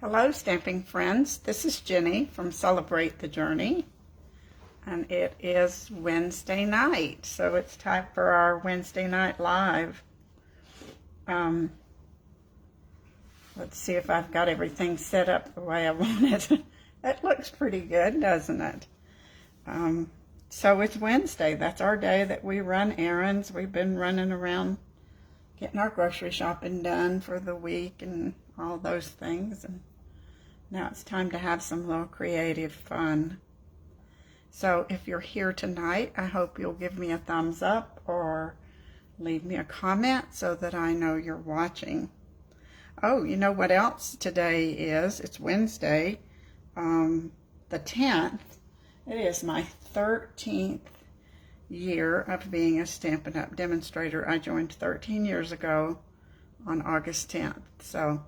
Hello, stamping friends. This is Jenny from Celebrate the Journey, and it is Wednesday night, so it's time for our Wednesday night live. Let's see if I've got everything set up the way I want it. It looks pretty good, doesn't it? So it's Wednesday. That's our day that we run errands. We've been running around getting our grocery shopping done for the week and all those things, and now it's time to have some little creative fun. So if you're here tonight, I hope you'll give me a thumbs up or leave me a comment so that I know you're watching. Oh, you know what else today is? It's Wednesday, the 10th. It is my 13th year of being a Stampin' Up! Demonstrator. I joined 13 years ago on August 10th. So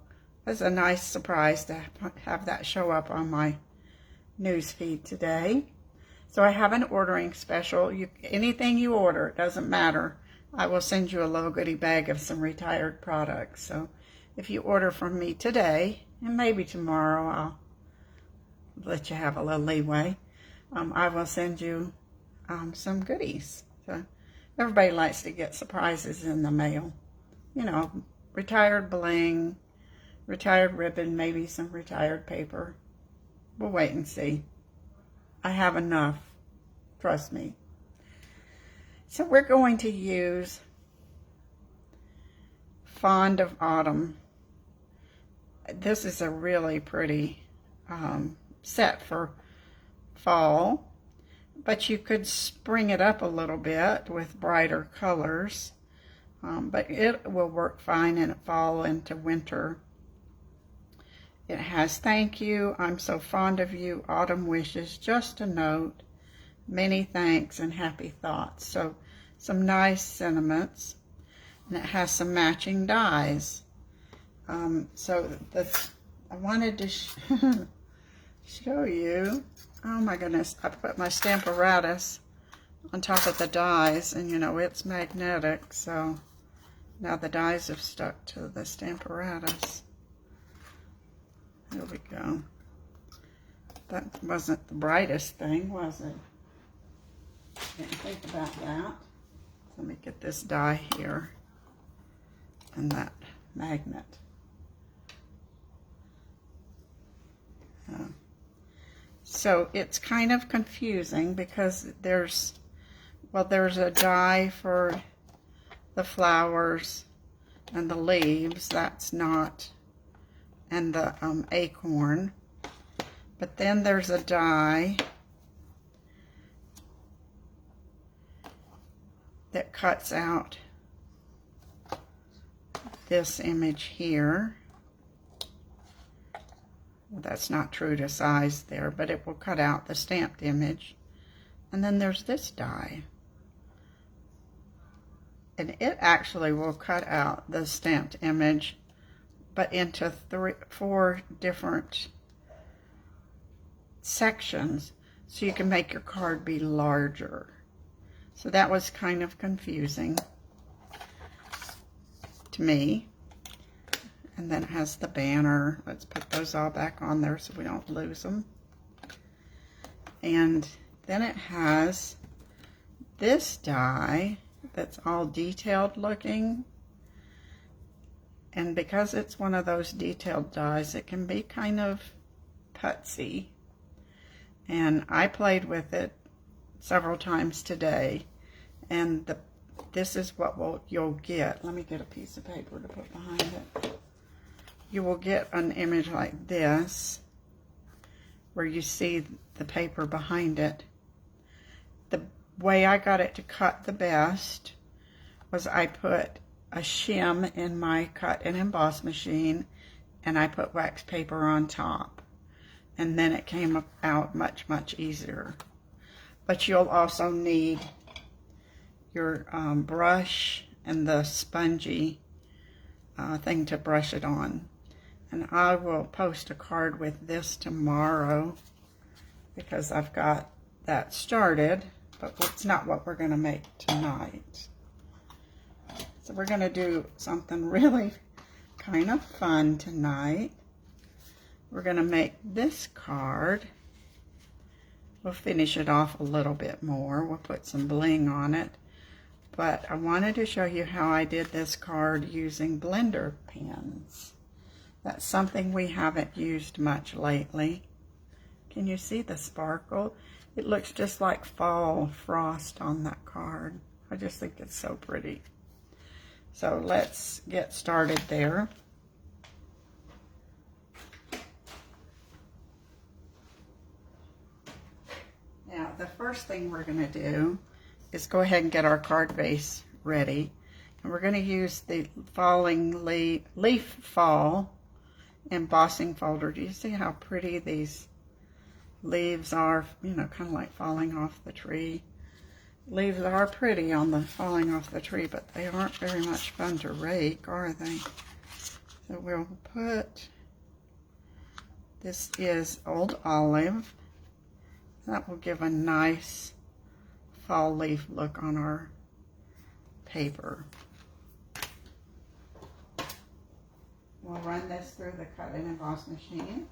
it was a nice surprise to have that show up on my news feed today. So I have an ordering special. Anything you order, it doesn't matter. I will send you a little goodie bag of some retired products. So if you order from me today, and maybe tomorrow, I'll let you have a little leeway. I will send you some goodies. So everybody likes to get surprises in the mail. You know, retired bling, retired ribbon, maybe some retired paper. We'll wait and see. I have enough, trust me. So we're going to use Fond of Autumn. This is a really pretty set for fall, but you could spring it up a little bit with brighter colors, but it will work fine in fall into winter. It has thank you, I'm so fond of you, autumn wishes, just a note, many thanks and happy thoughts. So some nice sentiments, and it has some matching dies. I wanted to show you. Oh my goodness, I put my Stamparatus on top of the dies, and you know, it's magnetic, so now the dies have stuck to the Stamparatus. There we go. That wasn't the brightest thing, was it? Didn't think about that. Let me get this die here and that magnet. So it's kind of confusing because there's a die for the flowers and the leaves. That's not, and the acorn. But then there's a die that cuts out this image here. Well, that's not true to size there, but it will cut out the stamped image. And then there's this die. And it actually will cut out the stamped image, but into 4 different sections, so you can make your card be larger. So that was kind of confusing to me. And then it has the banner. Let's put those all back on there so we don't lose them. And then it has this die that's all detailed looking. And because it's one of those detailed dies, it can be kind of putsy. And I played with it several times today. And this is what you'll get. Let me get a piece of paper to put behind it. You will get an image like this, where you see the paper behind it. The way I got it to cut the best was I put a shim in my cut and emboss machine, and I put wax paper on top, and then it came out much, much easier. But you'll also need your brush and the spongy thing to brush it on. And I will post a card with this tomorrow because I've got that started, but it's not what we're going to make tonight. So we're going to do something really kind of fun tonight. we're going to make this card. We'll finish it off a little bit more. We'll put some bling on it. But I wanted to show you how I did this card using blender pens. That's something we haven't used much lately. Can you see the sparkle? It looks just like fall frost on that card. I just think it's so pretty. So let's get started there. Now, the first thing we're going to do is go ahead and get our card base ready. And we're going to use the falling leaf fall embossing folder. Do you see how pretty these leaves are? You know, kind of like falling off the tree. Leaves are pretty on the falling off the tree, but they aren't very much fun to rake, are they? So we'll put, this is Old Olive. That will give a nice fall leaf look on our paper. We'll run this through the cut and emboss machine.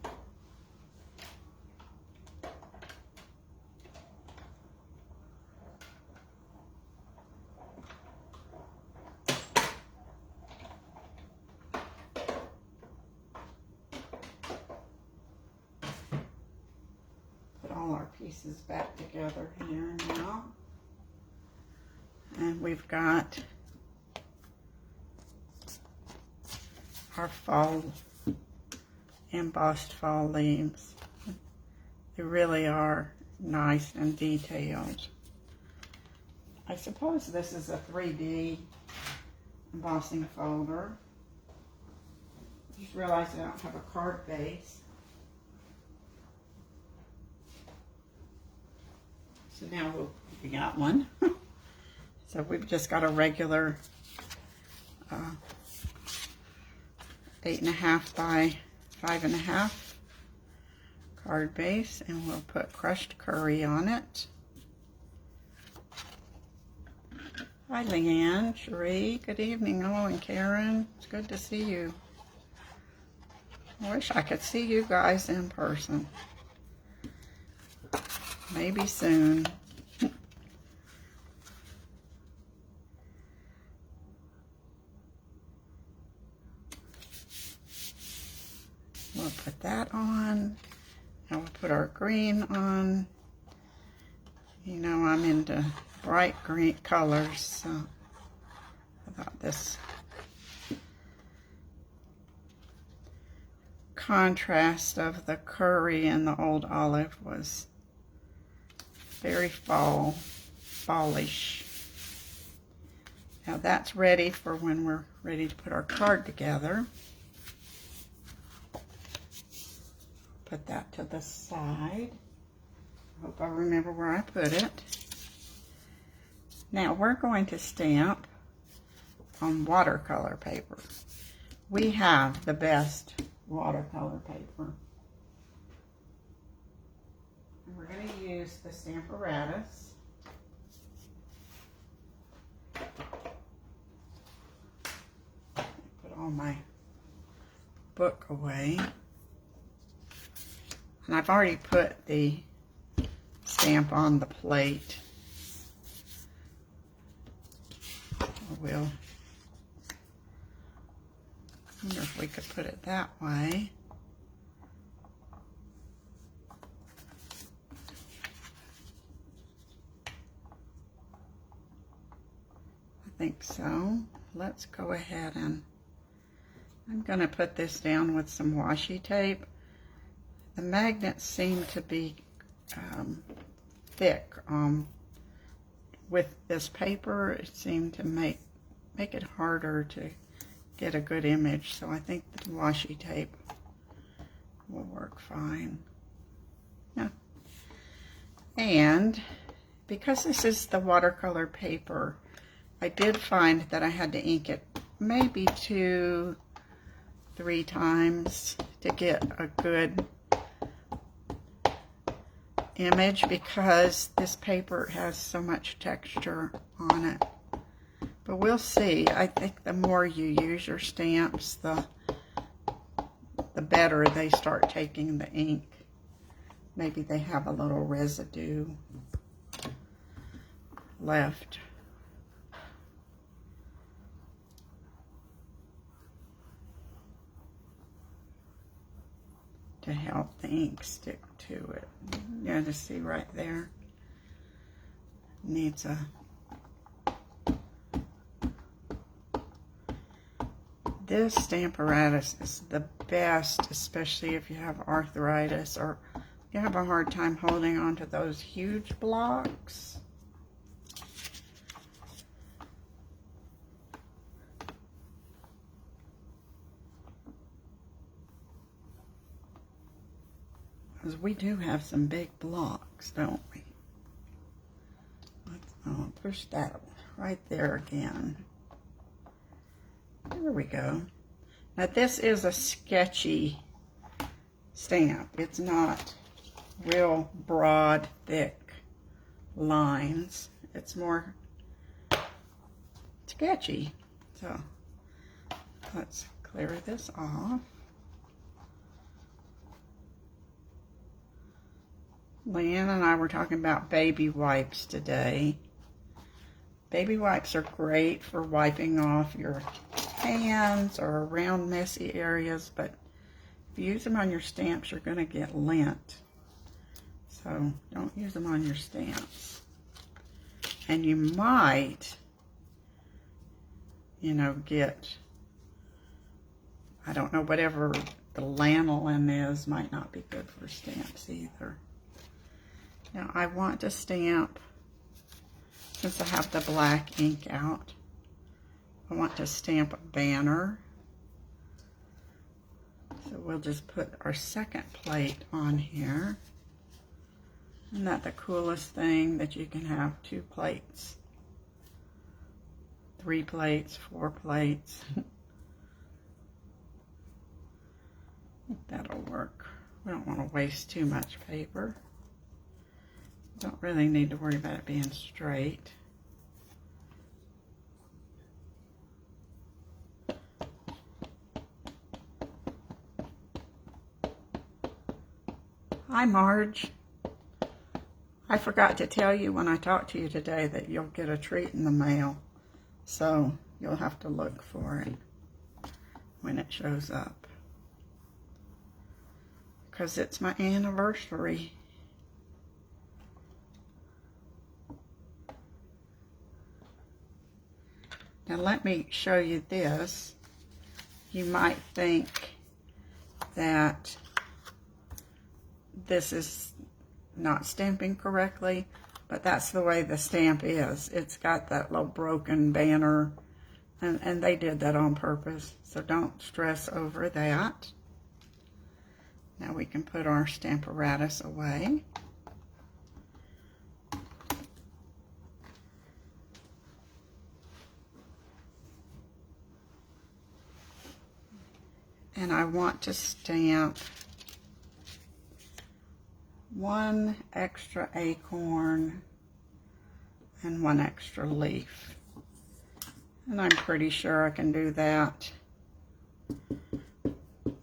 All our pieces back together here now. And we've got our fall, embossed fall leaves. They really are nice and detailed. I suppose this is a 3D embossing folder. Just realized I don't have a card base. So now we got one. So we've just got a regular 8.5 by 5.5 card base, and we'll put crushed curry on it. Hi Leanne, Cherie, good evening. Oh, and Karen, it's good to see you. I wish I could see you guys in person. Maybe soon. We'll put that on. Now we'll put our green on. You know, I'm into bright green colors, so I thought this contrast of the curry and the Old Olive was very fallish. Now that's ready for when we're ready to put our card together. Put that to the side. Hope I remember where I put it. Now we're going to stamp on watercolor paper. We have the best watercolor paper. And we're going to use the Stamparatus. Put all my book away. And I've already put the stamp on the plate. We'll wonder if we could put it that way. I think so. Let's go ahead and I'm going to put this down with some washi tape. The magnets seem to be thick. With this paper, it seemed to make it harder to get a good image. So I think the washi tape will work fine. Yeah. And because this is the watercolor paper, I did find that I had to ink it maybe 2-3 times to get a good image, because this paper has so much texture on it. But we'll see. I think the more you use your stamps, the the better they start taking the ink. Maybe they have a little residue left. To help the ink stick to it. You can just see right there. Needs a... This Stamparatus is the best, especially if you have arthritis or you have a hard time holding on to those huge blocks. Because we do have some big blocks, don't we? I'll push that right there again. There we go. Now this is a sketchy stamp. It's not real broad, thick lines. It's more sketchy. So let's clear this off. Leanne and I were talking about baby wipes today. Baby wipes are great for wiping off your hands or around messy areas, but if you use them on your stamps, you're going to get lint. So don't use them on your stamps. And you might, you know, get, I don't know, whatever the lanolin is might not be good for stamps either. Now I want to stamp, since I have the black ink out, I want to stamp a banner. So we'll just put our second plate on here. Isn't that the coolest thing, that you can have 2 plates? 3 plates, 4 plates. I think that'll work. We don't want to waste too much paper. Don't really need to worry about it being straight. Hi, Marge. I forgot to tell you when I talked to you today that you'll get a treat in the mail. So you'll have to look for it when it shows up. Because it's my anniversary. Now let me show you this. You might think that this is not stamping correctly, but that's the way the stamp is. It's got that little broken banner, and they did that on purpose, so don't stress over that. Now we can put our Stamparatus away. And I want to stamp 1 extra acorn and 1 extra leaf. And I'm pretty sure I can do that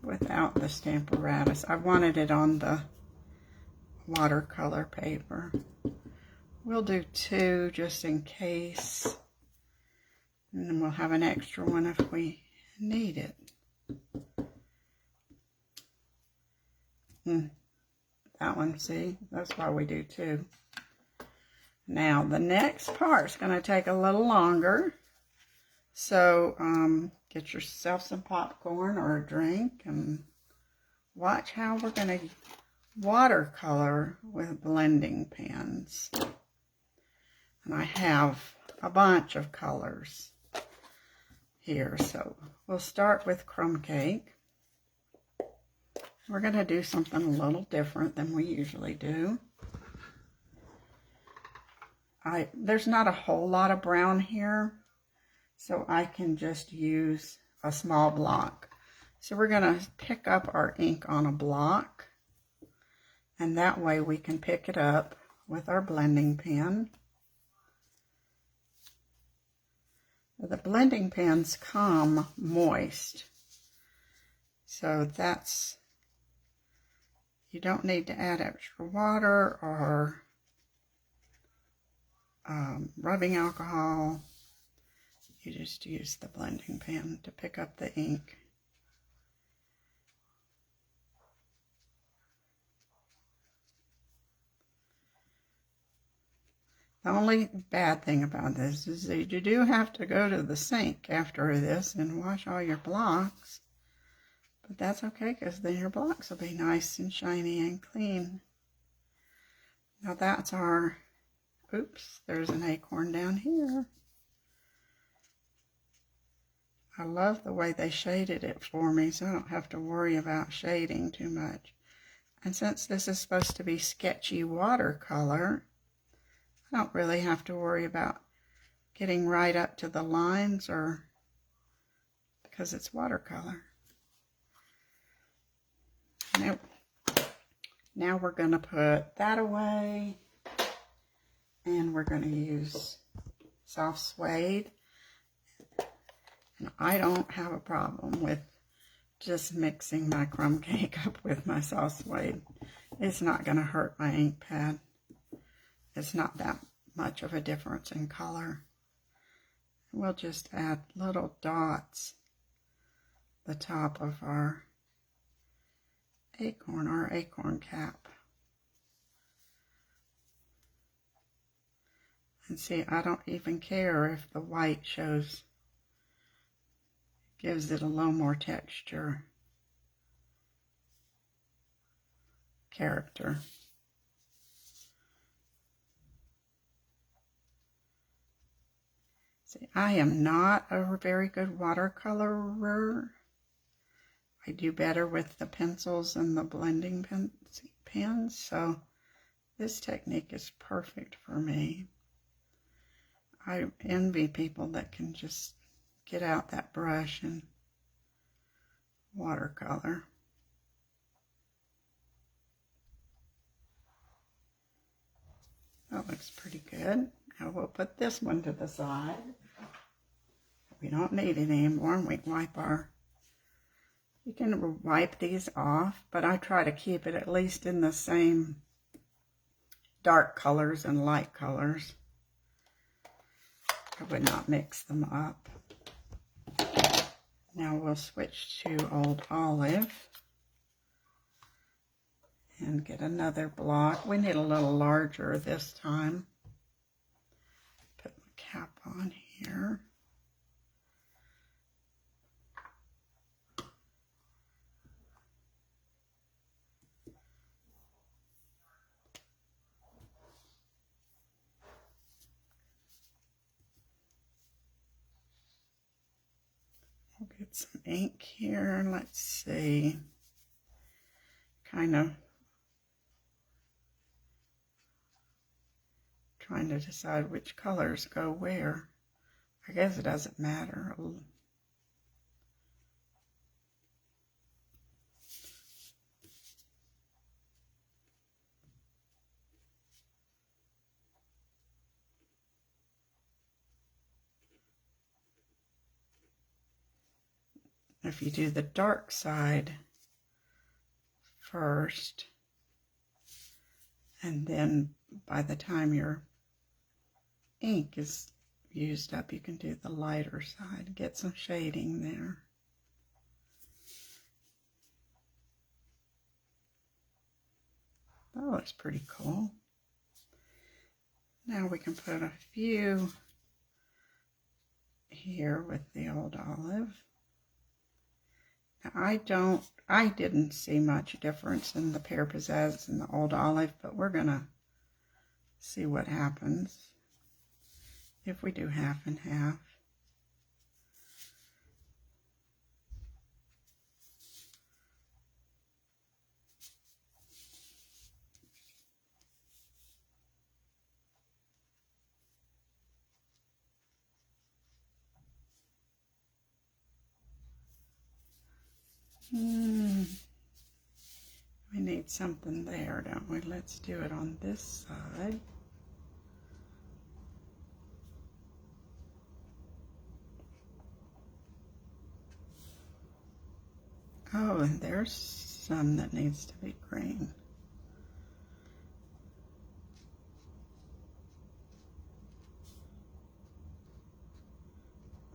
without the Stamparatus. I wanted it on the watercolor paper. We'll do 2 just in case. And then we'll have an extra one if we need it. That one, see? That's why we do 2. Now, the next part's going to take a little longer. So, get yourself some popcorn or a drink and watch how we're going to watercolor with blending pens. And I have a bunch of colors here. So, we'll start with Crumb Cake. We're going to do something a little different than we usually do. There's not a whole lot of brown here, so I can just use a small block. So we're going to pick up our ink on a block, and that way we can pick it up with our blending pen. The blending pens come moist. So that's, you don't need to add extra water or rubbing alcohol. You just use the blending pen to pick up the ink. The only bad thing about this is that you do have to go to the sink after this and wash all your blocks. But that's okay, because then your blocks will be nice and shiny and clean. Now that's our, oops, there's an acorn down here. I love the way they shaded it for me, so I don't have to worry about shading too much. And since this is supposed to be sketchy watercolor, I don't really have to worry about getting right up to the lines, or because it's watercolor. Now we're going to put that away, and we're going to use soft suede. And I don't have a problem with just mixing my crumb cake up with my soft suede. It's not going to hurt my ink pad. It's not that much of a difference in color. We'll just add little dots the top of our acorn cap. And see, I don't even care if the white shows, gives it a little more texture, character. See, I am not a very good watercolorer. I do better with the pencils and the blending pens, so this technique is perfect for me. I envy people that can just get out that brush and watercolor. That looks pretty good. Now we'll put this one to the side. We don't need it anymore, and we can wipe our, you can wipe these off, but I try to keep it at least in the same dark colors and light colors. I would not mix them up. Now we'll switch to Old Olive and get another block. We need a little larger this time. Put my cap on here. We'll get some ink here. Let's see. Kind of trying to decide which colors go where. I guess it doesn't matter. If you do the dark side first, and then by the time your ink is used up, you can do the lighter side, get some shading there. That looks pretty cool. Now we can put a few here with the Old Olive. Now I didn't see much difference in the Pear Pizzazz and the Old Olive, but we're gonna see what happens if we do half and half. We need something there, don't we? Let's do it on this side. Oh, and there's some that needs to be green.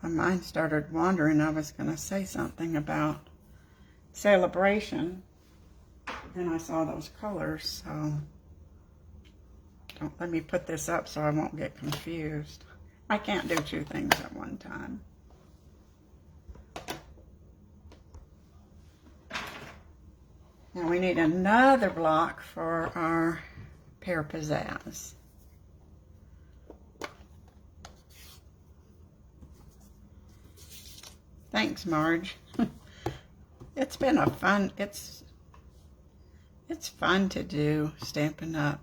My mind started wandering. I was going to say something about celebration. Then I saw those colors, so don't let me put this up so I won't get confused. I can't do two things at one time. Now we need another block for our Pear Pizzazz. Thanks, Marge. It's been a fun, it's fun to do Stampin' Up.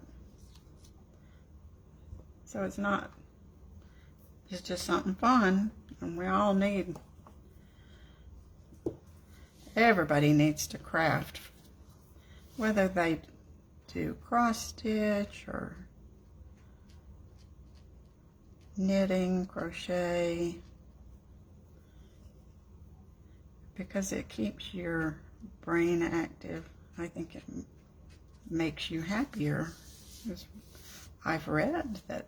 So it's just something fun, and we all need, everybody needs to craft, whether they do cross stitch or knitting, crochet, because it keeps your brain active. I think it makes you happier. I've read that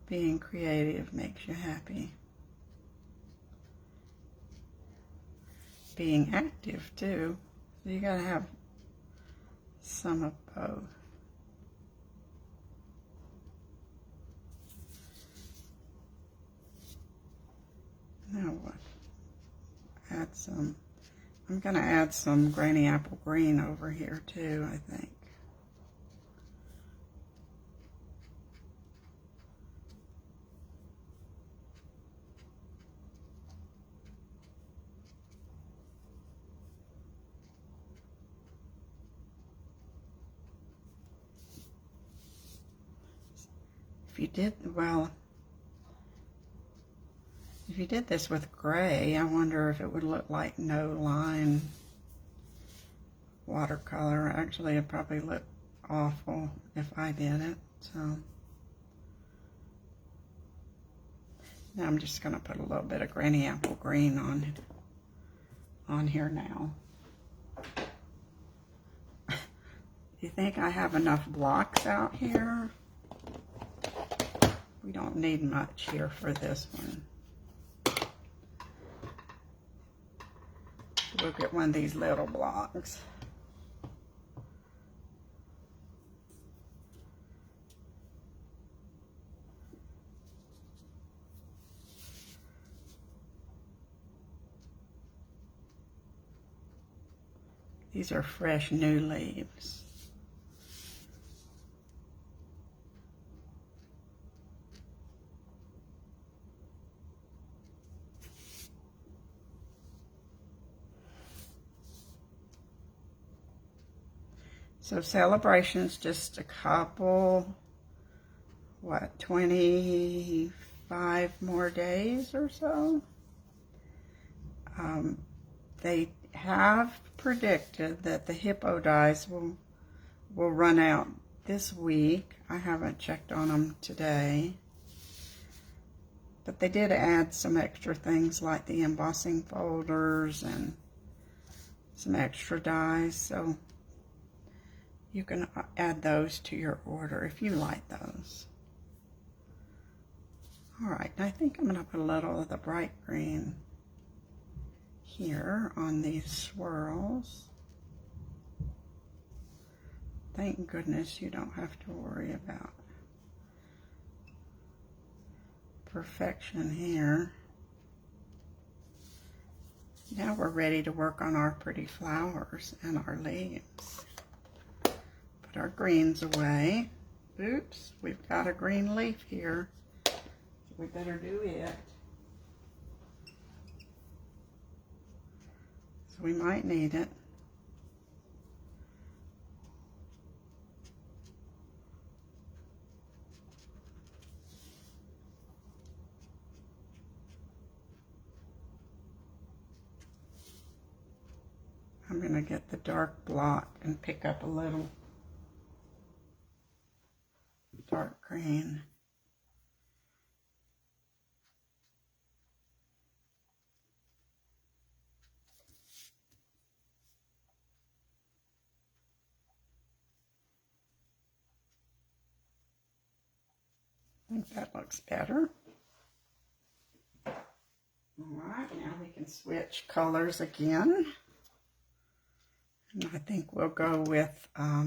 being creative makes you happy. Being active too. So you gotta have some of both. Now what? Add some. I'm gonna add some Granny Apple Green over here too, I think. If you did this with gray, I wonder if it would look like no line watercolor. Actually, it'd probably look awful if I did it. So now I'm just going to put a little bit of Granny Apple Green on here now. You think I have enough blocks out here? We don't need much here for this one. Look at one of these little blocks. These are fresh new leaves. So celebration's just a couple, 25 more days or so. They have predicted that the hippo dies will run out this week. I haven't checked on them today. But they did add some extra things like the embossing folders and some extra dies. So you can add those to your order if you like those. All right, I think I'm going to put a little of the bright green here on these swirls. Thank goodness you don't have to worry about perfection here. Now we're ready to work on our pretty flowers and our leaves. Put our greens away. Oops, we've got a green leaf here. So we better do it. So we might need it. I'm going to get the dark block and pick up a little dark green. think that looks better. Alright, now we can switch colors again. And I think we'll go with a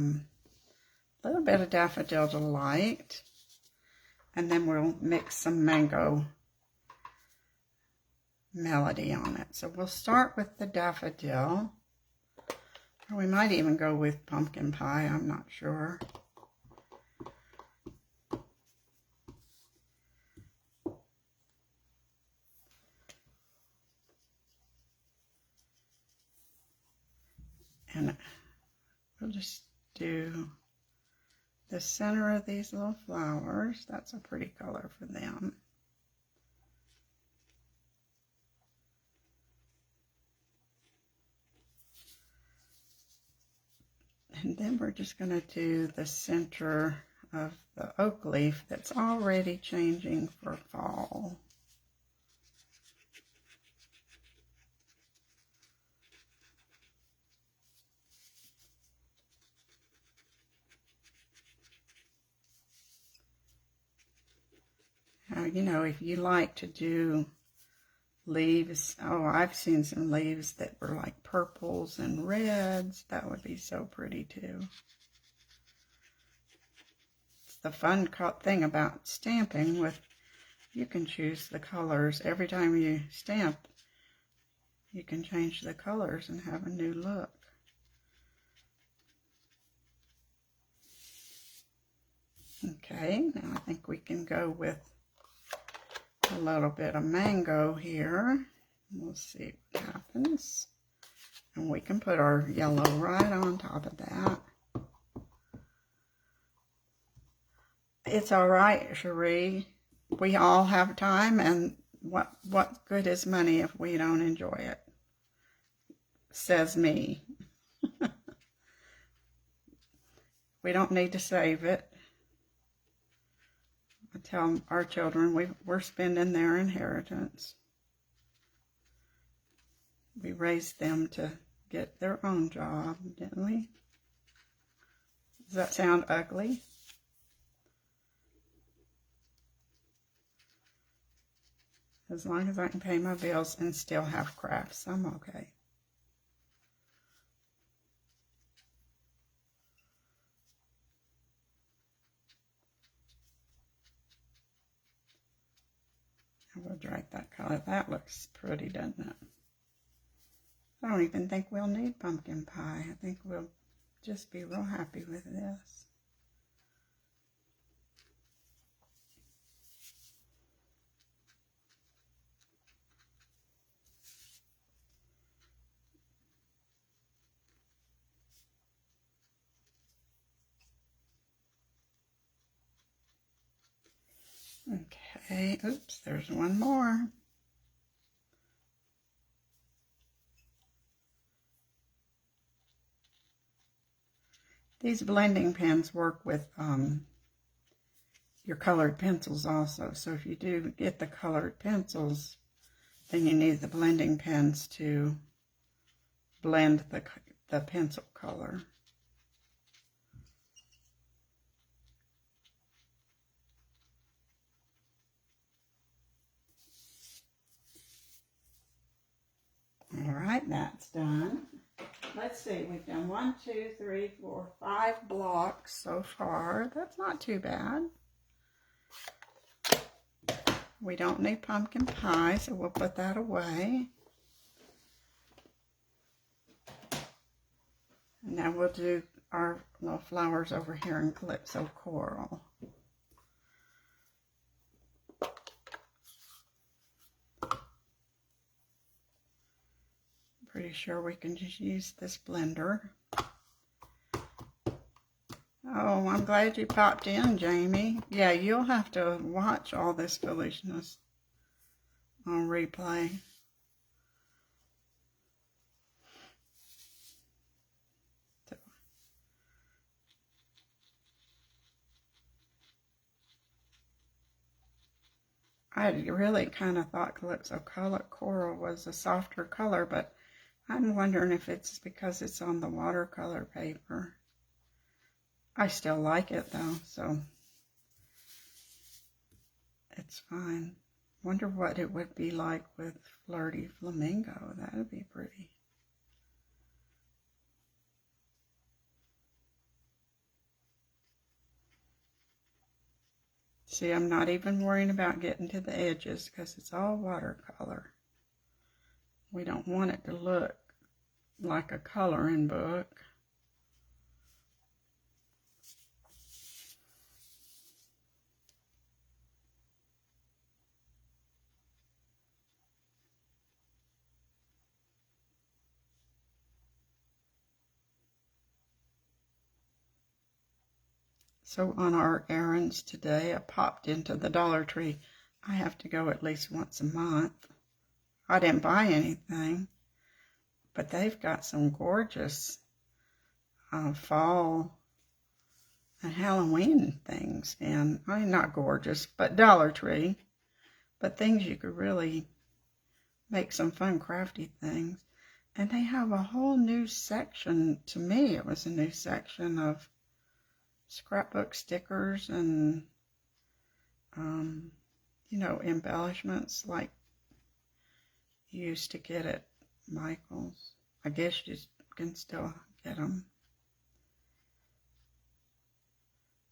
little bit of Daffodil Delight. And then we'll mix some Mango Melody on it. So we'll start with the Daffodil. Or we might even go with Pumpkin Pie, I'm not sure. And we'll just do the center of these little flowers. That's a pretty color for them. And then we're just going to do the center of the oak leaf that's already changing for fall. Now, you know, if you like to do leaves, oh, I've seen some leaves that were like purples and reds. That would be so pretty too. It's the fun thing about stamping with, you can choose the colors. Every time you stamp, you can change the colors and have a new look. Okay, now I think we can go with a little bit of mango here. We'll see what happens. And we can put our yellow right on top of that. It's all right, Cherie. We all have time, and what good is money if we don't enjoy it? Says me. We don't need to save it. I tell our children we're spending their inheritance. We raised them to get their own job, didn't we? Does that sound ugly? As long as I can pay my bills and still have crafts, I'm okay. We'll drag that color. That looks pretty, doesn't it? I don't even think we'll need pumpkin pie. I think we'll just be real happy with this. Okay, oops, there's one more. These blending pens work with your colored pencils also. So if you do get the colored pencils, then you need the blending pens to blend the pencil color. All right, that's done. Let's see, we've done 1, 2, 3, 4, 5 blocks so far. That's not too bad. We don't need pumpkin pie, so we'll put that away. And now we'll do our little flowers over here in Calypso Coral. Pretty sure we can just use this blender. Oh, I'm glad you popped in, Jamie. Yeah, you'll have to watch all this foolishness on replay. I really kind of thought Calypso Coral was a softer color, but I'm wondering if it's because it's on the watercolor paper. I still like it though, so it's fine. Wonder what it would be like with Flirty Flamingo. That would be pretty. See, I'm not even worrying about getting to the edges because it's all watercolor. We don't want it to look like a coloring book. So on our errands today, I popped into the Dollar Tree. I have to go at least once a month. I didn't buy anything, but they've got some gorgeous fall and Halloween things. And I mean, not gorgeous, but Dollar Tree. But things you could really make some fun, crafty things. And they have a whole new section. To me, it was a new section of scrapbook stickers and, you know, embellishments like you used to get at Michael's. I guess you can still get them.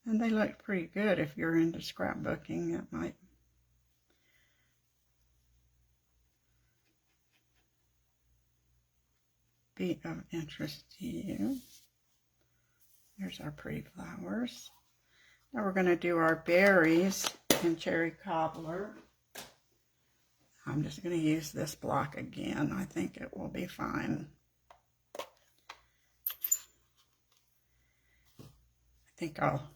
And they look pretty good if you're into scrapbooking. It might be of interest to you. Here's our pretty flowers. Now we're going to do our berries and cherry cobbler. I'm just going to use this block again. I think it will be fine. I think I'll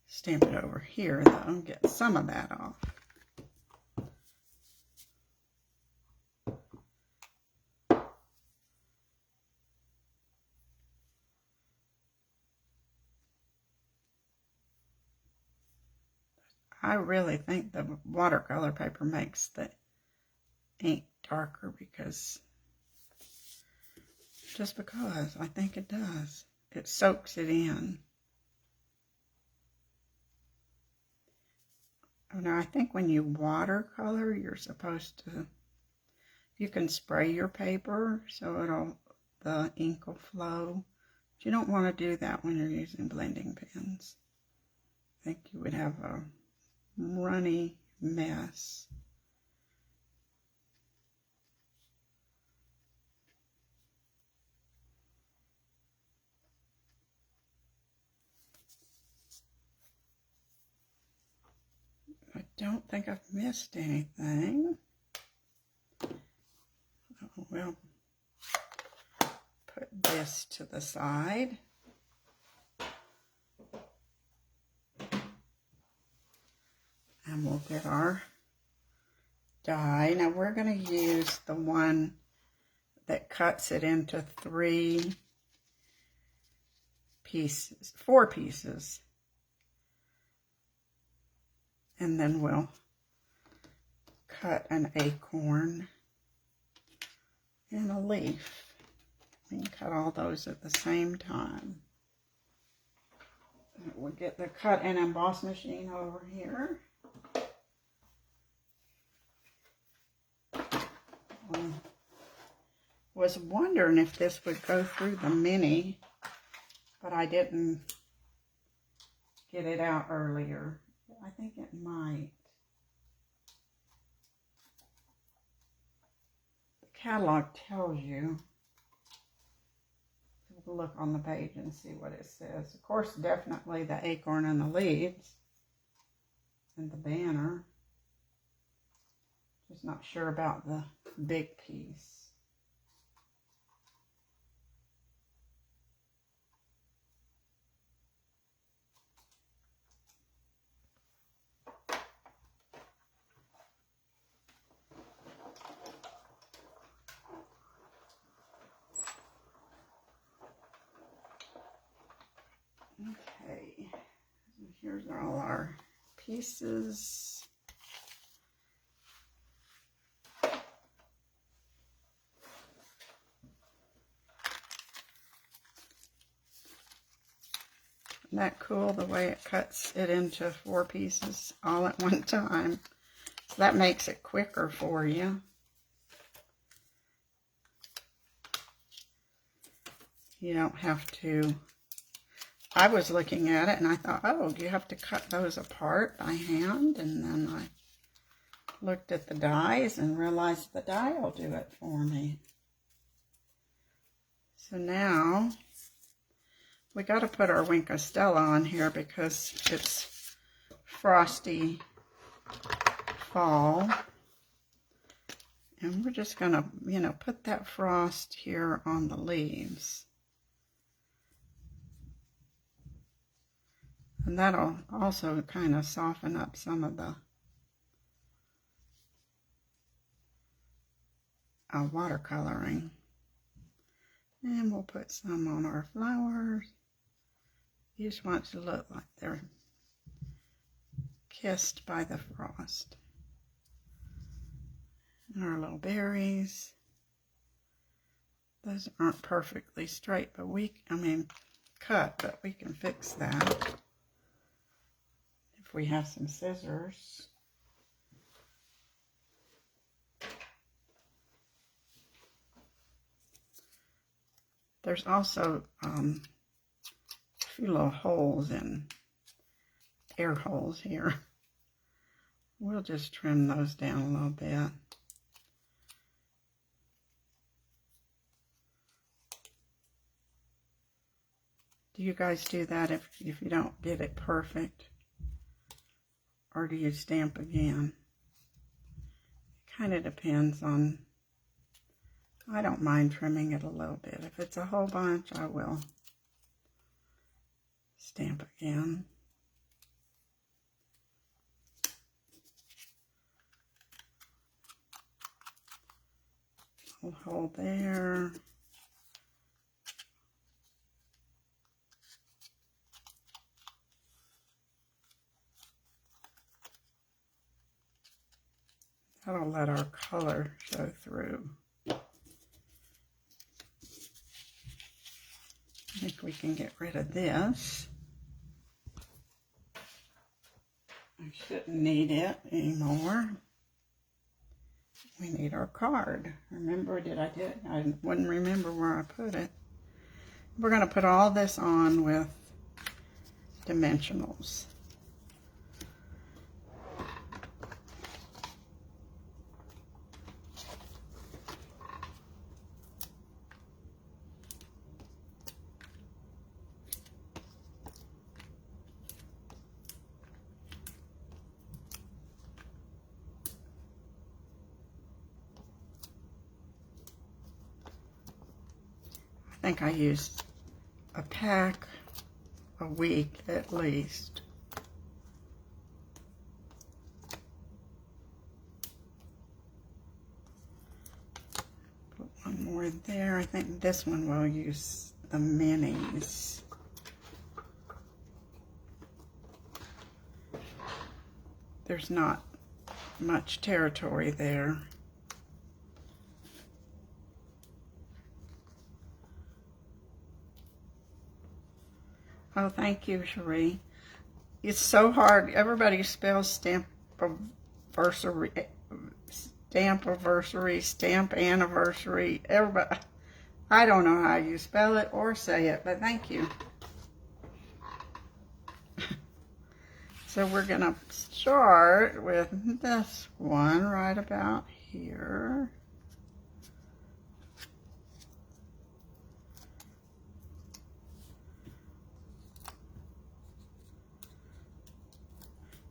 stamp it over here though and get some of that off. I really think the watercolor paper makes the ink darker just because I think it does. It soaks it in. Now I think when you watercolor, you're supposed to, you can spray your paper so the ink will flow. But you don't want to do that when you're using blending pens. I think you would have a runny mess. I don't think I've missed anything. We'll put this to the side. And we'll get our die. Now we're going to use the one that cuts it into 3 pieces, 4 pieces. And then we'll cut an acorn and a leaf. We can cut all those at the same time. We'll get the cut and emboss machine over here. Was wondering if this would go through the mini, but I didn't get it out earlier. I think it might. The catalog tells you. We'll look on the page and see what it says. Of course, definitely the acorn and the leaves and the banner. Just not sure about the big piece. Okay, so here's all our pieces. Isn't that cool, the way it cuts it into 4 pieces all at one time? So that makes it quicker for you. You don't have to. I was looking at it and I thought, oh, do you have to cut those apart by hand? And then I looked at the dies and realized the die will do it for me. So now we got to put our Wink of Stella on here because it's frosty fall. And we're just going to, you know, put that frost here on the leaves. And that'll also kind of soften up some of the watercoloring. And we'll put some on our flowers. You just want it to look like they're kissed by the frost. And our little berries. Those aren't perfectly straight, but cut, but we can fix that if we have some scissors. There's also a few little holes air holes here. We'll just trim those down a little bit. Do you guys do that if you don't get it perfect? Or do you stamp again? It kind of depends on. I don't mind trimming it a little bit. If it's a whole bunch, I will stamp again. Little hole there. That'll let our color show through. I think we can get rid of this. I shouldn't need it anymore. We need our card. Remember, I wouldn't remember where I put it. We're going to put all this on with dimensionals. I think I used a pack a week at least. Put one more there. I think this one will use the minis. There's not much territory there. Oh, thank you, Cherie. It's so hard. Everybody spells stamp-anniversary, stamp-anniversary. Everybody. I don't know how you spell it or say it, but thank you. So we're going to start with this one right about here.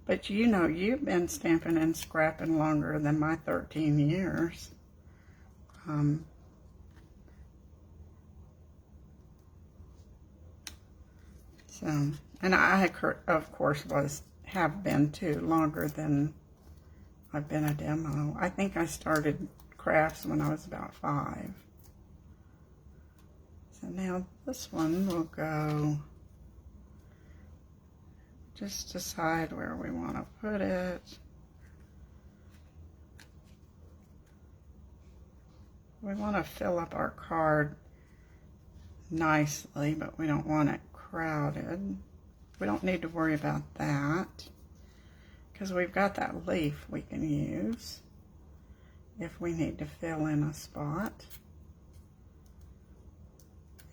But you know, you've been stamping and scrapping longer than my 13 years. And I, of course, have been too, longer than I've been a demo. I think I started crafts when I was about 5. So now this one will go. Just decide where we want to put it. We want to fill up our card nicely, but we don't want it crowded. we don't need to worry about that because we've got that leaf we can use if we need to fill in a spot.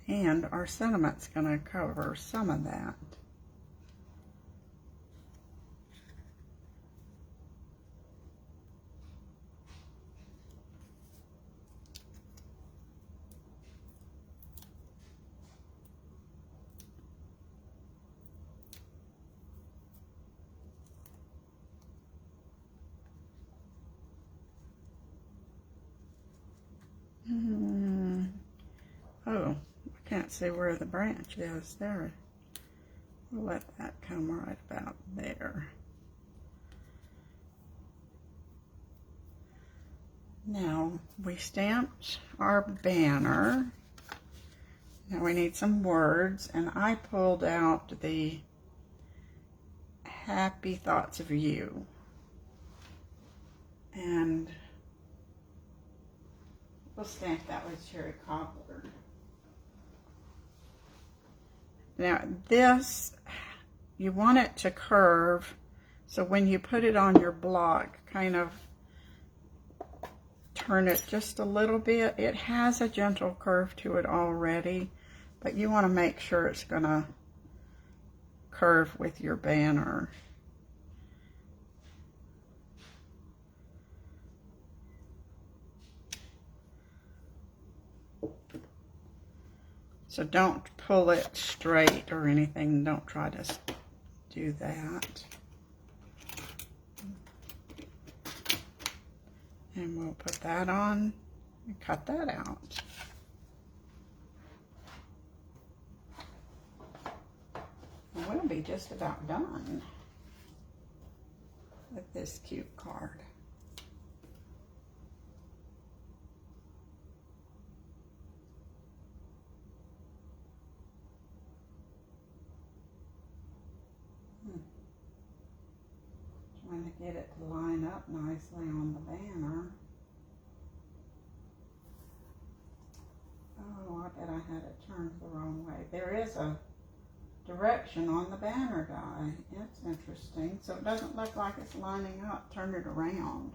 And our sentiment's going to cover some of that. Oh, I can't see where the branch is there. We'll let that come right about there. Now, we stamped our banner. Now we need some words, and I pulled out the Happy Thoughts of You. And we'll stamp that with cherry cobbler. Now this, you want it to curve, so when you put it on your block, kind of turn it just a little bit. It has a gentle curve to it already, but you want to make sure it's going to curve with your banner. So don't pull it straight or anything. Don't try to do that. And we'll put that on and cut that out. And we'll be just about done with this cute card. Trying to get it to line up nicely on the banner. Oh, I bet I had it turned the wrong way. There is a direction on the banner die. It's interesting. So it doesn't look like it's lining up. Turn it around.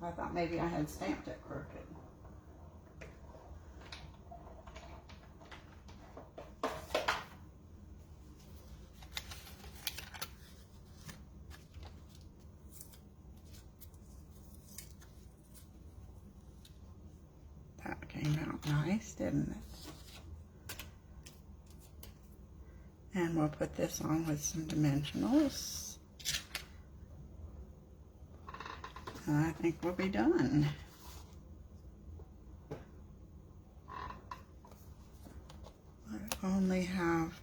I thought maybe I had stamped it crooked. That came out nice, didn't it? And we'll put this on with some dimensionals. And I think we'll be done. I only have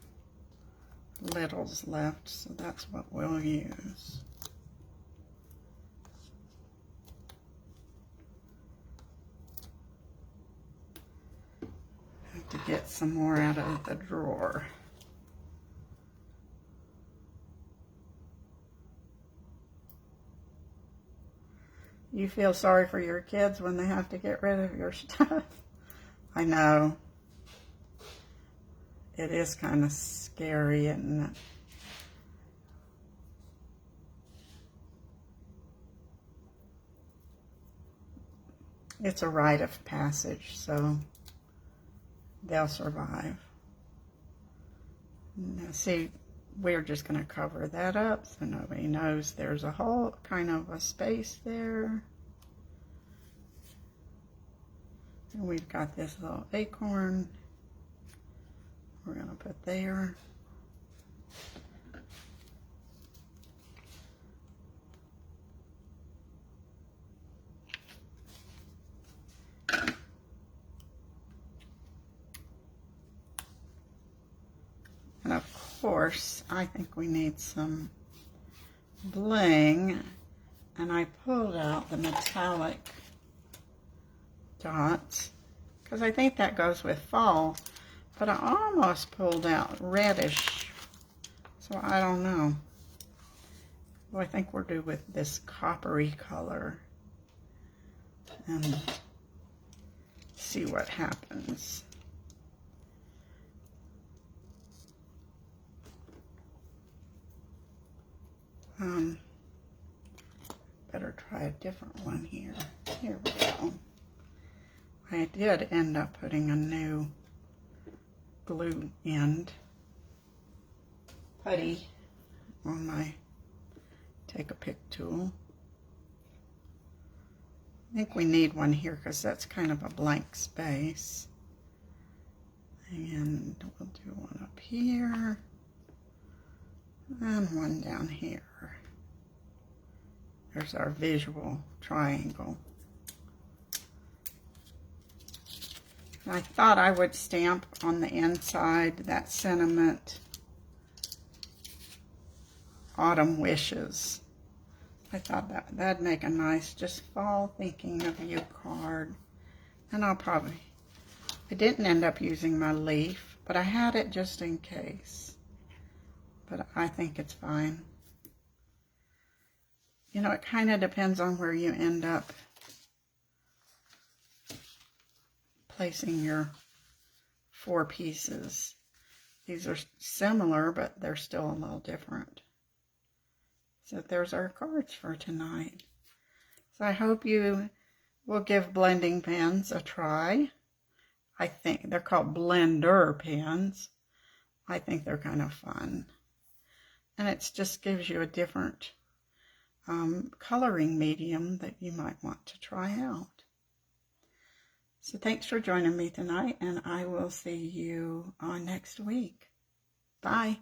littles left, so that's what we'll use. Have to get some more out of the drawer. You feel sorry for your kids when they have to get rid of your stuff. I know. It is kind of scary, isn't it? It's a rite of passage, so they'll survive. Now, see, we're just going to cover that up so nobody knows there's a hole, kind of a space there. And we've got this little acorn we're going to put there. And of course, I think we need some bling, and I pulled out the metallic dots because I think that goes with fall, but I almost pulled out reddish, so I don't know. Well, I think we're due with this coppery color and see what happens. Better try a different one here. Here we go. I did end up putting a new glue end putty on my Take a Pick tool. I think we need one here because that's kind of a blank space. And we'll do one up here and one down here. There's our visual triangle. I thought I would stamp on the inside that sentiment, Autumn Wishes. I thought that'd make a nice just fall thinking of you card. And I didn't end up using my leaf, but I had it just in case. But I think it's fine. You know, it kind of depends on where you end up placing your 4 pieces. These are similar, but they're still a little different. So there's our cards for tonight. So I hope you will give blending pens a try. I think they're called blender pens. I think they're kind of fun. And it just gives you a different coloring medium that you might want to try out. So thanks for joining me tonight, and I will see you next week. Bye.